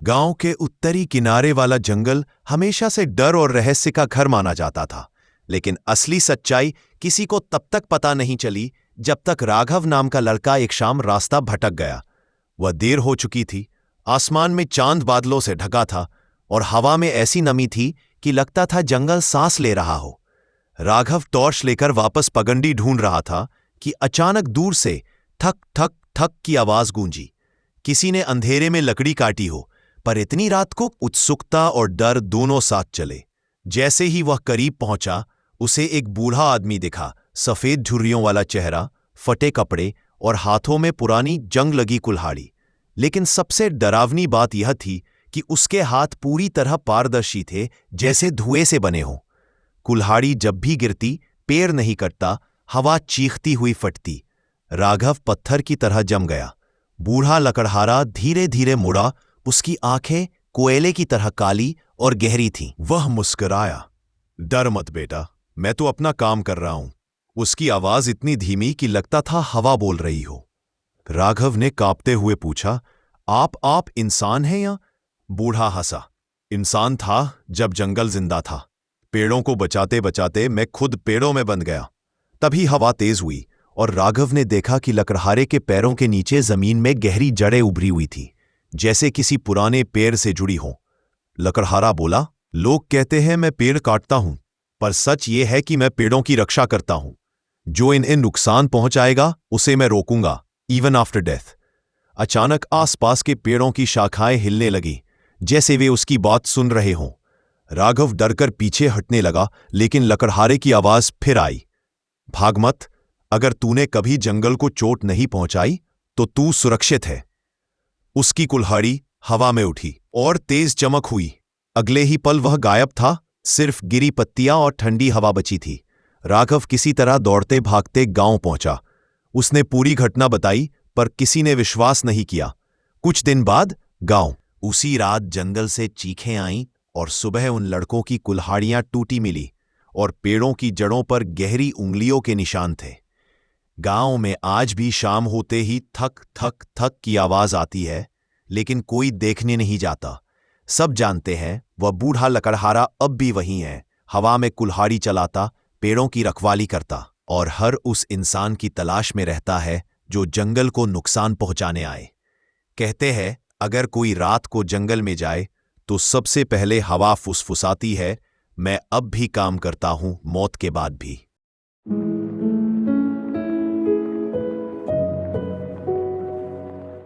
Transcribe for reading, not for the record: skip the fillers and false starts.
गांव के उत्तरी किनारे वाला जंगल हमेशा से डर और रहस्य का घर माना जाता था, लेकिन असली सच्चाई किसी को तब तक पता नहीं चली जब तक राघव नाम का लड़का एक शाम रास्ता भटक गया। वह देर हो चुकी थी, आसमान में चांद बादलों से ढका था और हवा में ऐसी नमी थी कि लगता था जंगल सांस ले रहा हो। राघव टॉर्च लेकर वापस पगडंडी ढूंढ रहा था कि अचानक दूर से ठक ठक ठक की आवाज गूंजी। किसी ने अंधेरे में लकड़ी काटी हो, पर इतनी रात को उत्सुकता और डर दोनों साथ चले। जैसे ही वह करीब पहुंचा, उसे एक बूढ़ा आदमी दिखा, सफेद झुर्रियों वाला चेहरा, फटे कपड़े और हाथों में पुरानी जंग लगी कुल्हाड़ी। लेकिन सबसे डरावनी बात यह थी कि उसके हाथ पूरी तरह पारदर्शी थे, जैसे धुएं से बने हों। कुल्हाड़ी जब भी गिरती, पैर नहीं कटता, हवा चीखती हुई फटती। राघव पत्थर की तरह जम गया। बूढ़ा लकड़हारा धीरे धीरे मुड़ा, उसकी आंखें कोयले की तरह काली और गहरी थीं। वह मुस्कुराया, डर मत बेटा, मैं तो अपना काम कर रहा हूं। उसकी आवाज इतनी धीमी कि लगता था हवा बोल रही हो। राघव ने कांपते हुए पूछा, आप इंसान हैं या? बूढ़ा हंसा, इंसान था जब जंगल जिंदा था। पेड़ों को बचाते बचाते मैं खुद पेड़ों में बंध गया। तभी हवा तेज हुई और राघव ने देखा कि लकड़हारे के पैरों के नीचे जमीन में गहरी जड़ें उभरी हुई थी, जैसे किसी पुराने पेड़ से जुड़ी हों। लकड़हारा बोला, लोग कहते हैं मैं पेड़ काटता हूं, पर सच ये है कि मैं पेड़ों की रक्षा करता हूं। जो इन्हें नुकसान पहुंचाएगा उसे मैं रोकूंगा, इवन आफ्टर डेथ। अचानक आसपास के पेड़ों की शाखाएं हिलने लगी, जैसे वे उसकी बात सुन रहे हों। राघव डरकर पीछे हटने लगा, लेकिन लकड़हारे की आवाज फिर आई, भाग मत, अगर तूने कभी जंगल को चोट नहीं पहुंचाई तो तू सुरक्षित है। उसकी कुल्हाड़ी हवा में उठी और तेज चमक हुई। अगले ही पल वह गायब था, सिर्फ गिरी पत्तियां और ठंडी हवा बची थी। राघव किसी तरह दौड़ते भागते गांव पहुंचा। उसने पूरी घटना बताई, पर किसी ने विश्वास नहीं किया। कुछ दिन बाद गांव उसी रात जंगल से चीखें आईं और सुबह उन लड़कों की कुल्हाड़ियां टूटी मिली और पेड़ों की जड़ों पर गहरी उंगलियों के निशान थे। गांव में आज भी शाम होते ही थक थक थक की आवाज आती है, लेकिन कोई देखने नहीं जाता। सब जानते हैं वह बूढ़ा लकड़हारा अब भी वही है, हवा में कुल्हाड़ी चलाता, पेड़ों की रखवाली करता और हर उस इंसान की तलाश में रहता है जो जंगल को नुकसान पहुंचाने आए। कहते हैं अगर कोई रात को जंगल में जाए तो सबसे पहले हवा फुसफुसाती है, मैं अब भी काम करता हूं, मौत के बाद भी।